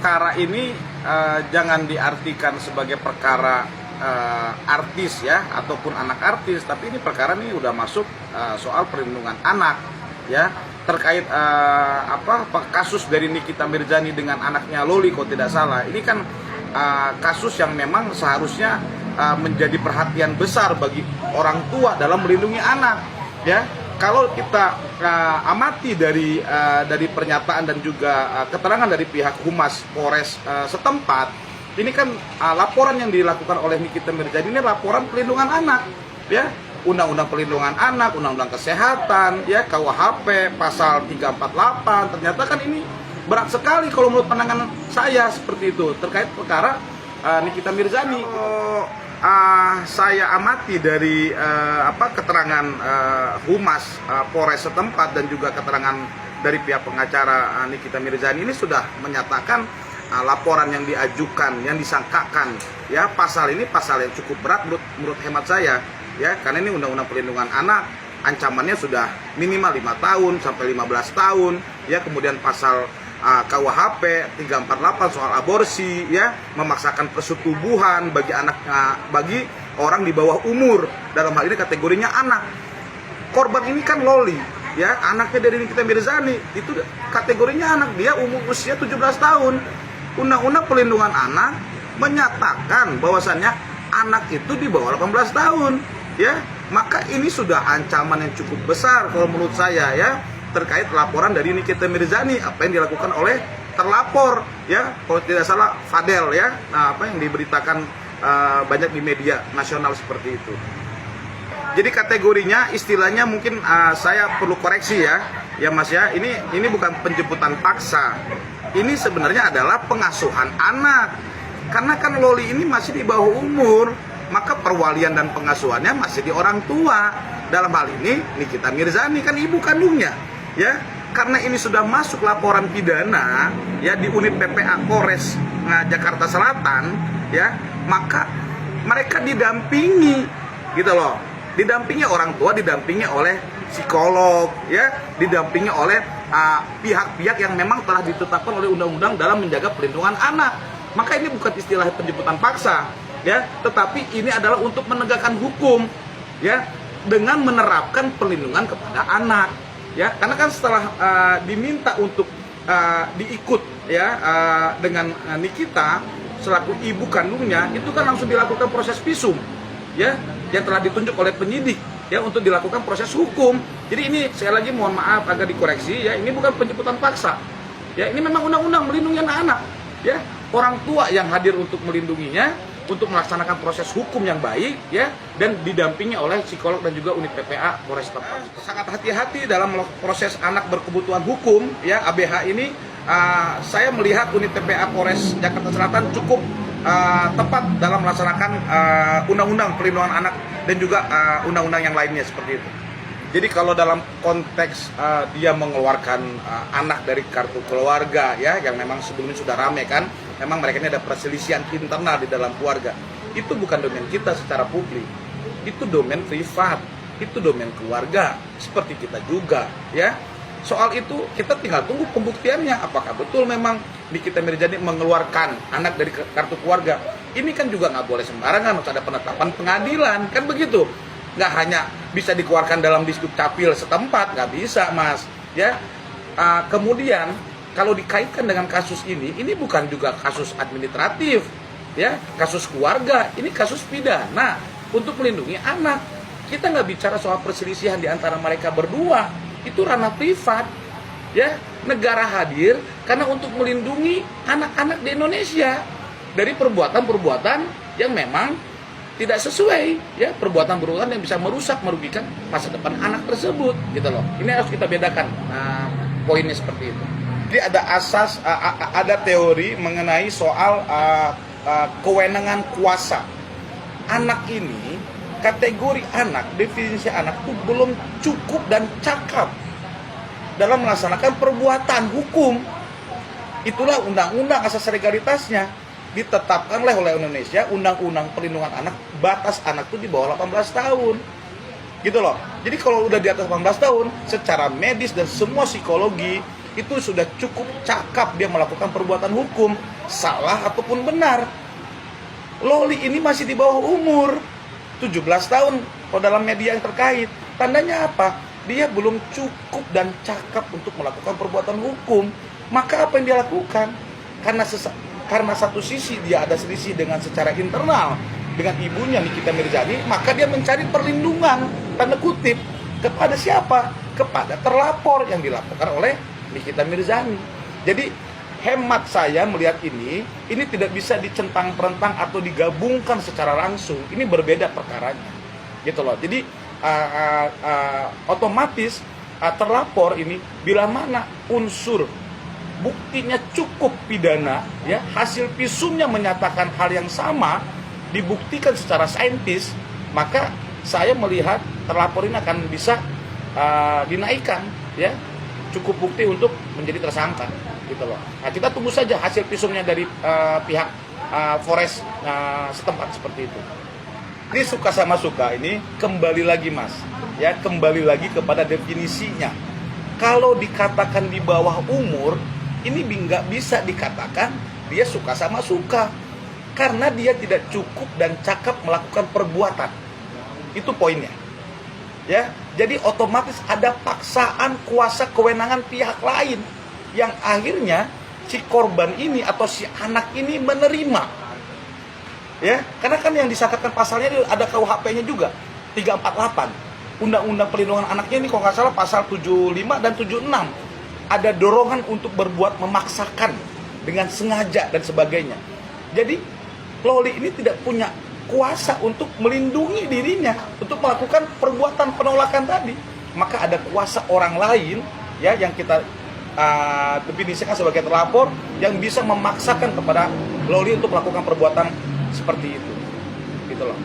Perkara ini jangan diartikan sebagai perkara artis ya ataupun anak artis, tapi ini perkara ini udah masuk soal perlindungan anak ya, terkait kasus dari Nikita Mirzani dengan anaknya Loli kalau tidak salah. Ini kan kasus yang memang seharusnya menjadi perhatian besar bagi orang tua dalam melindungi anak ya. Kalau kita amati dari pernyataan dan juga keterangan dari pihak Humas Polres setempat, ini kan laporan yang dilakukan oleh Nikita Mirzani ini laporan perlindungan anak ya, Undang-Undang Perlindungan Anak, Undang-Undang Kesehatan ya, KUHP pasal 348. Ternyata kan ini berat sekali kalau menurut pandangan saya seperti itu terkait perkara Nikita Mirzani. Saya amati dari keterangan Humas Polres setempat dan juga keterangan dari pihak pengacara Nikita Mirzani ini sudah menyatakan laporan yang diajukan, yang disangkakan ya, pasal ini pasal yang cukup berat menurut hemat saya ya, karena ini Undang-Undang Perlindungan Anak, ancamannya sudah minimal 5 tahun sampai 15 tahun ya. Kemudian pasal KUHP 348 soal aborsi ya, memaksakan persetubuhan bagi bagi orang di bawah umur, dalam hal ini kategorinya anak. Korban ini kan Loli ya, anaknya dari Nikita Mirzani, itu kategorinya anak, dia usia 17 tahun. Undang-Undang Perlindungan Anak menyatakan bahwasannya anak itu di bawah 18 tahun ya, maka ini sudah ancaman yang cukup besar kalau menurut saya ya, terkait laporan dari Nikita Mirzani, apa yang dilakukan oleh terlapor ya, kalau tidak salah Fadel ya, apa yang diberitakan banyak di media nasional seperti itu. Jadi kategorinya, istilahnya mungkin saya perlu koreksi ya Mas ya, ini bukan penjemputan paksa, ini sebenarnya adalah pengasuhan anak, karena kan Loli ini masih di bawah umur, maka perwalian dan pengasuhannya masih di orang tua. Dalam hal ini Nikita Mirzani kan ibu kandungnya ya, karena ini sudah masuk laporan pidana ya di unit PPA Polres Jakarta Selatan ya, maka mereka didampingi gitu loh, didampingi orang tua, didampingi oleh psikolog ya, didampingi oleh pihak-pihak yang memang telah ditetapkan oleh undang-undang dalam menjaga perlindungan anak. Maka ini bukan istilah penjemputan paksa ya, tetapi ini adalah untuk menegakkan hukum ya, dengan menerapkan perlindungan kepada anak ya, karena kan setelah diminta untuk diikut ya dengan Nikita selaku ibu kandungnya, itu kan langsung dilakukan proses visum ya, yang telah ditunjuk oleh penyidik ya untuk dilakukan proses hukum. Jadi ini sekali lagi mohon maaf agak dikoreksi ya, ini bukan penjemputan paksa ya, ini memang undang-undang melindungi anak-anak ya, orang tua yang hadir untuk melindunginya, untuk melaksanakan proses hukum yang baik ya, dan didampingi oleh psikolog dan juga unit PPA Polres setempat. Sangat hati-hati dalam proses anak berkebutuhan hukum ya, ABH ini. Saya melihat unit PPA Polres Jakarta Selatan cukup tepat dalam melaksanakan undang-undang perlindungan anak dan juga undang-undang yang lainnya seperti itu. Jadi kalau dalam konteks dia mengeluarkan anak dari kartu keluarga ya, yang memang sebelumnya sudah rame kan, memang mereka ini ada perselisihan internal di dalam keluarga. Itu bukan domain kita secara publik, itu domain privat, itu domain keluarga, seperti kita juga ya. Soal itu kita tinggal tunggu pembuktiannya, apakah betul memang Nikita Mirzani mengeluarkan anak dari kartu keluarga. Ini kan juga nggak boleh sembarangan, harus ada penetapan pengadilan, kan begitu. Nggak hanya bisa dikeluarkan dalam Disdukcapil setempat, nggak bisa Mas ya. Kemudian kalau dikaitkan dengan kasus ini bukan juga kasus administratif ya, kasus keluarga, ini kasus pidana untuk melindungi anak. Kita nggak bicara soal perselisihan di antara mereka berdua, itu ranah privat ya. Negara hadir karena untuk melindungi anak-anak di Indonesia dari perbuatan-perbuatan yang memang tidak sesuai ya, perbuatan-perbuatan yang bisa merugikan masa depan anak tersebut gitu loh. Ini harus kita bedakan poinnya seperti itu. Jadi ada teori mengenai soal kewenangan kuasa. Anak ini, kategori anak, definisi anak itu belum cukup dan cakap dalam melaksanakan perbuatan hukum. Itulah undang-undang asas legalitasnya ditetapkan oleh Indonesia, Undang-Undang Perlindungan Anak, batas anak itu di bawah 18 tahun. Gitu loh. Jadi kalau udah di atas 18 tahun, secara medis dan semua psikologi itu sudah cukup cakap dia melakukan perbuatan hukum, salah ataupun benar. Loli ini masih di bawah umur 17 tahun kalau dalam media yang terkait. Tandanya apa? Dia belum cukup dan cakap untuk melakukan perbuatan hukum. Maka apa yang dia lakukan? Karena satu sisi dia ada selisih dengan secara internal dengan ibunya Nikita Mirzani, maka dia mencari perlindungan tanda kutip kepada siapa? Kepada terlapor yang dilaporkan oleh Nikita Mirzani. Jadi hemat saya melihat ini tidak bisa dicentang-perentang atau digabungkan secara langsung. Ini berbeda perkaranya, gitu loh. Jadi otomatis terlapor ini bila mana unsur buktinya cukup pidana, ya, hasil visumnya menyatakan hal yang sama, dibuktikan secara saintis, maka saya melihat terlapor ini akan bisa dinaikkan, ya, cukup bukti untuk menjadi tersangka, gitu loh. Nah, kita tunggu saja hasil visumnya dari pihak Polres setempat seperti itu. Ini suka sama suka ini kembali lagi, Mas, ya, kembali lagi kepada definisinya. Kalau dikatakan di bawah umur, ini nggak bisa dikatakan dia suka sama suka, karena dia tidak cukup dan cakap melakukan perbuatan. Itu poinnya, ya. Jadi otomatis ada paksaan kuasa kewenangan pihak lain yang akhirnya si korban ini atau si anak ini menerima, ya. Karena kan yang disangkakan pasalnya ada KUHP-nya juga 348 Undang-Undang Perlindungan Anaknya ini kalau nggak salah pasal 75 dan 76 ada dorongan untuk berbuat memaksakan dengan sengaja dan sebagainya. Jadi Loli ini tidak punya kuasa untuk melindungi dirinya untuk melakukan perbuatan penolakan tadi. Maka ada kuasa orang lain, ya, yang kita definisikan sebagai terlapor yang bisa memaksakan kepada Loli untuk melakukan perbuatan seperti itu, gitu loh.